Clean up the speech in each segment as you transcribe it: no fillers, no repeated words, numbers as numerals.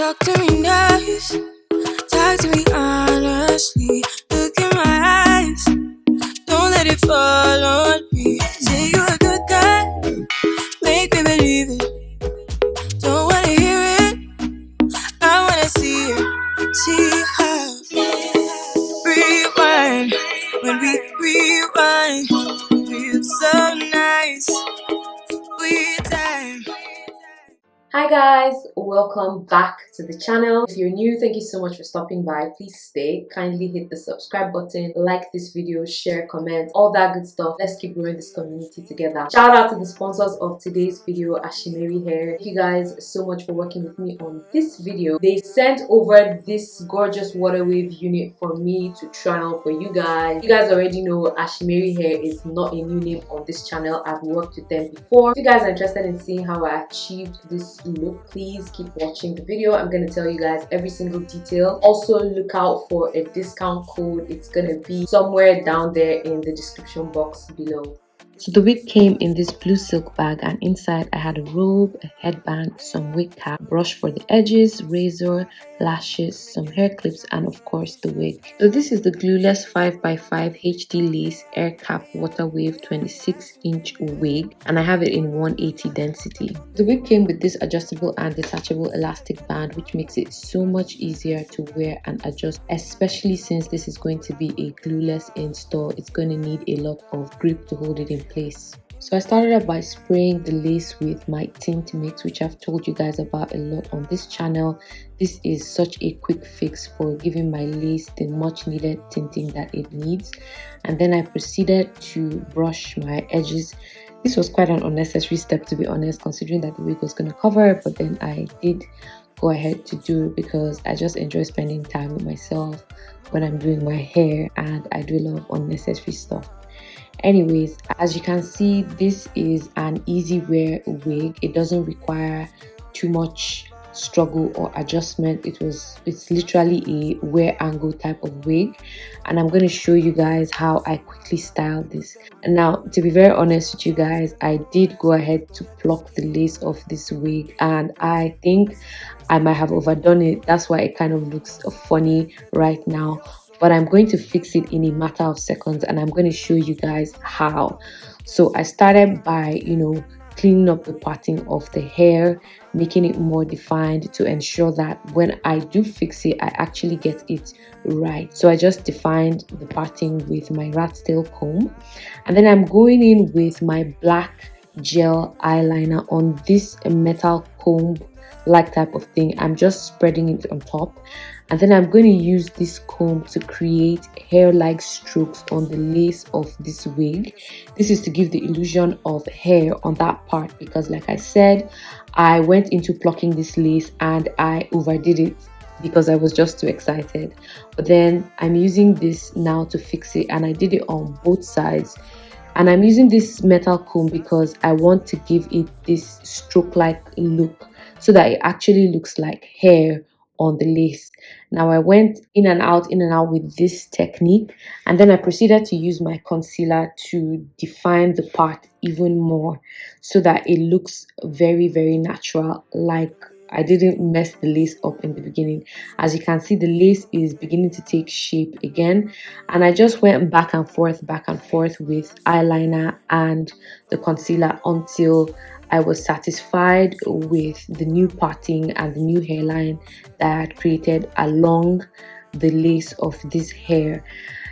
Talk to me nice, talk to me honestly. Look in my eyes, don't let it fall on me. Say you're a good guy, make me believe it. Don't wanna hear it, I wanna see it. See how rewind, when we rewind, feels so nice. We time. Hi guys, welcome back to the channel. If you're new, thank you so much for stopping by. Please stay, kindly hit the subscribe button, like this video, share, comment, all that good stuff. Let's keep growing this community together. Shout out to the sponsors of today's video, ASHIMARY Hair. Thank you guys so much for working with me on this video. They sent over this gorgeous water wave unit for me to try on for you guys. You guys already know ASHIMARY Hair is not a new name on this channel. I've worked with them before. If you guys are interested in seeing how I achieved this look, please keep watching the video. I'm going to tell you guys every single detail. Also look out for a discount code. It's going to be somewhere down there in the description box below. So the wig came in this blue silk bag, and inside I had a robe, a headband, some wig cap, brush for the edges, razor, lashes, some hair clips, and of course the wig. So this is the Glueless 5x5 HD lace AIRCAP water wave 26-inch wig, and I have it in 180 density. The wig came with this adjustable and detachable elastic band, which makes it so much easier to wear and adjust, especially since this is going to be a glueless install. It's going to need a lot of grip to hold it in place. So I started out by spraying the lace with my tint mix, which I've told you guys about a lot on this channel. This is such a quick fix for giving my lace the much needed tinting that it needs. And then I proceeded to brush my edges. This was quite an unnecessary step, to be honest, considering that the wig was going to cover it, but then I did go ahead to do it because I just enjoy spending time with myself when I'm doing my hair, and I do a lot of unnecessary stuff. Anyways, as you can see, this is an easy wear wig. It doesn't require too much struggle or adjustment. It's literally a wear angle type of wig, and I'm going to show you guys how I quickly styled this. And now, to be very honest with you guys, I did go ahead to pluck the lace off this wig, and I think I might have overdone it. That's why it kind of looks funny right now, but I'm going to fix it in a matter of seconds, and I'm going to show you guys how. So I started by, cleaning up the parting of the hair, making it more defined to ensure that when I do fix it, I actually get it right. So I just defined the parting with my rat tail comb, and then I'm going in with my black gel eyeliner on this metal comb like type of thing. I'm just spreading it on top, and then I'm going to use this comb to create hair-like strokes on the lace of this wig. This is to give the illusion of hair on that part, because like I said, I went into plucking this lace and I overdid it because I was just too excited. But then I'm using this now to fix it, and I did it on both sides. And I'm using this metal comb because I want to give it this stroke-like look, so that it actually looks like hair on the lace. Now I went in and out with this technique, and then I proceeded to use my concealer to define the part even more, so that it looks very, very natural, like I didn't mess the lace up in the beginning. As you can see, the lace is beginning to take shape again, and I just went back and forth with eyeliner and the concealer until I was satisfied with the new parting and the new hairline that I had created along the lace of this hair.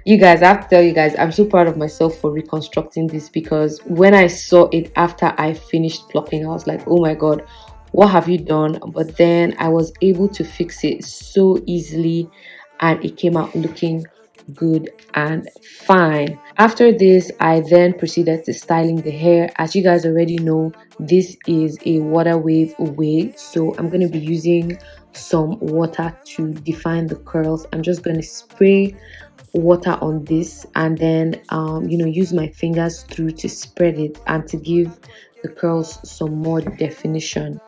You guys, I have to tell you guys, I'm so proud of myself for reconstructing this, because when I saw it after I finished plucking, I was like, oh my god, what have you done? But then I was able to fix it so easily, and it came out looking good and fine. After this, I then proceeded to styling the hair. As you guys already know, this is a water wave wig, so I'm going to be using some water to define the curls. I'm just going to spray water on this, and then use my fingers through to spread it and to give the curls some more definition.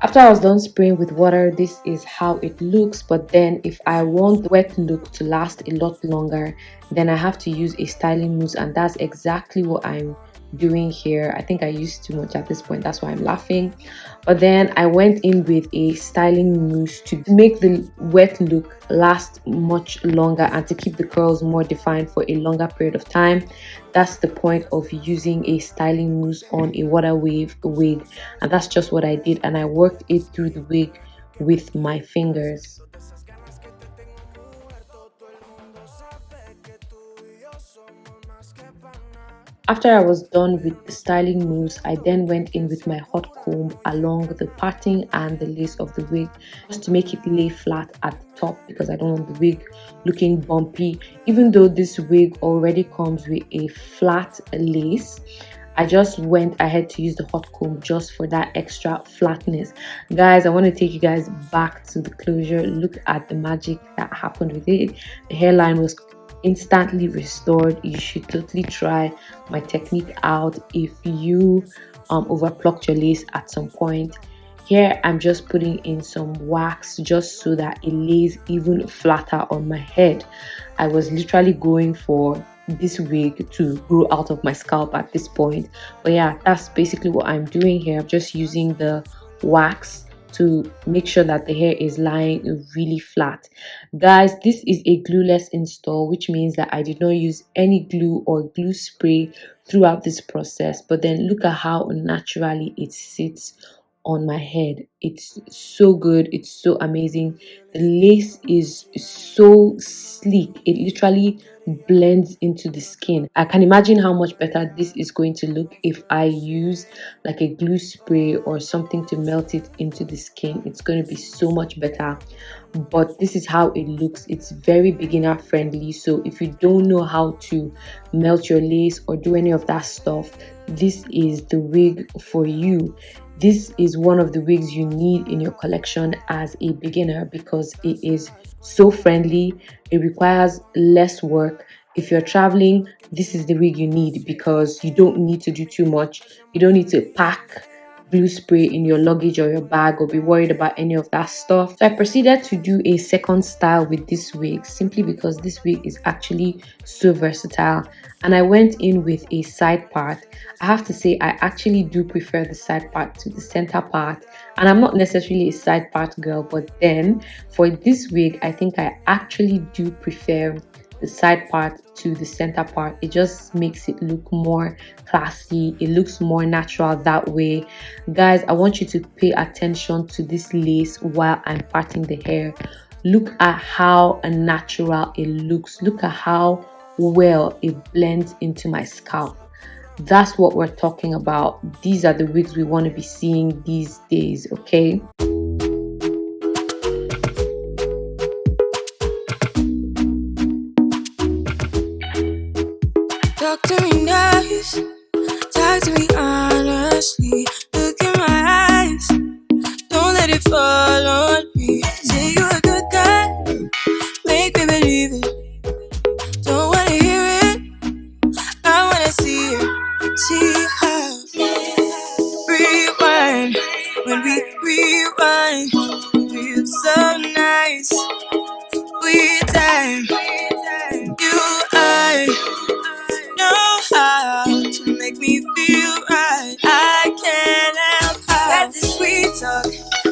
After I was done spraying with water, this is how it looks. But then if I want the wet look to last a lot longer, then I have to use a styling mousse, and that's exactly what I'm doing here. I think I used too much at this point, that's why I'm laughing. But then I went in with a styling mousse to make the wet look last much longer and to keep the curls more defined for a longer period of time. That's the point of using a styling mousse on a water wave wig, and that's just what I did, and I worked it through the wig with my fingers. After I was done with the styling mousse, I then went in with my hot comb along the parting and the lace of the wig just to make it lay flat at the top, because I don't want the wig looking bumpy. Even though this wig already comes with a flat lace, I just went ahead to use the hot comb just for that extra flatness. Guys, I want to take you guys back to the closure. Look at the magic that happened with it. The hairline was instantly restored. You should totally try my technique out if you overplucked your lace at some point. Here I'm just putting in some wax just so that it lays even flatter on my head. I was literally going for this wig to grow out of my scalp at this point, but yeah, that's basically what I'm doing here. I'm just using the wax to make sure that the hair is lying really flat. Guys, this is a glueless install, which means that I did not use any glue or glue spray throughout this process. But then look at how naturally it sits on my head. It's so good, it's so amazing. The lace is so sleek, it literally blends into the skin. I can imagine how much better this is going to look if I use like a glue spray or something to melt it into the skin. It's going to be so much better. But this is how it looks. It's very beginner friendly, so if you don't know how to melt your lace or do any of that stuff, this is the wig for you. This is one of the wigs you need in your collection as a beginner because it is so friendly. It requires less work. If you're traveling, this is the wig you need because you don't need to do too much. You don't need to pack glue spray in your luggage or your bag or be worried about any of that stuff. So I proceeded to do a second style with this wig simply because this wig is actually so versatile, and I went in with a side part. I have to say I actually do prefer the side part to the center part, and I'm not necessarily a side part girl, but then for this wig I think I actually do prefer the side part to the center part. It just makes it look more classy. It looks more natural that way. Guys, I want you to pay attention to this lace while I'm parting the hair. Look at how natural it looks. Look at how well it blends into my scalp. That's what we're talking about. These are the wigs we want to be seeing these days, okay? Talk to me nice, talk to me honestly. Look in my eyes, don't let it fall on me. Say you're a good guy, make me believe it. Don't wanna hear it, I wanna see it. See how rewind, when we rewind, feel so nice. We time, you I know how to make me feel right. I can't help how this sweet talk.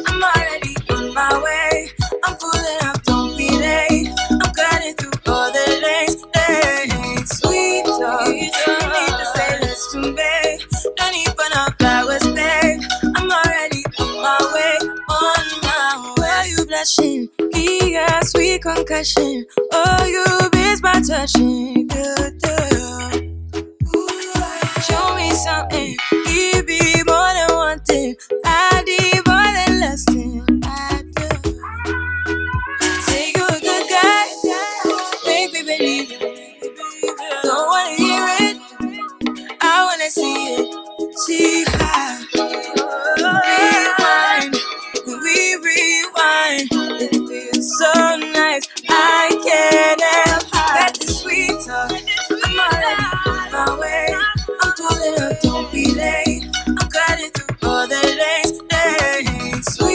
I'm already on my way. I'm pulling up, don't be late. I'm cutting through all the lanes. Hey, sweet talk. You need to say let's convey. Don't need for no flowers, babe. I'm already on my way, on my way. Why you blushing? Be a sweet concussion. Oh, you miss my touching. Good, good. Show me something, give me more than one thing. I need more than less than I do. Say you're a good guy, make me believe it. Don't wanna hear it, I wanna see it. See how rewind, when we rewind, it feels so nice. I can't help that the sweet talk. I'm already on my way. Pulling up, don't be late. I'm cutting through all the lanes. Sweet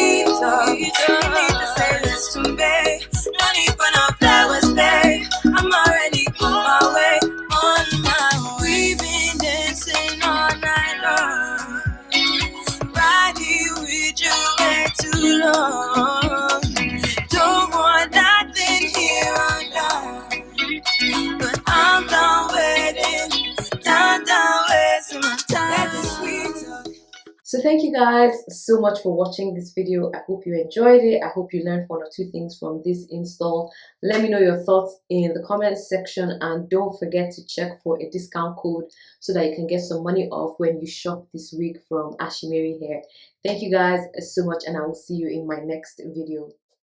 thank you guys so much for watching this video. I hope you enjoyed it. I hope you learned one or two things from this install. Let me know your thoughts in the comments section, and don't forget to check for a discount code so that you can get some money off when you shop this wig from ASHIMARY Hair. Thank you guys so much, and I will see you in my next video.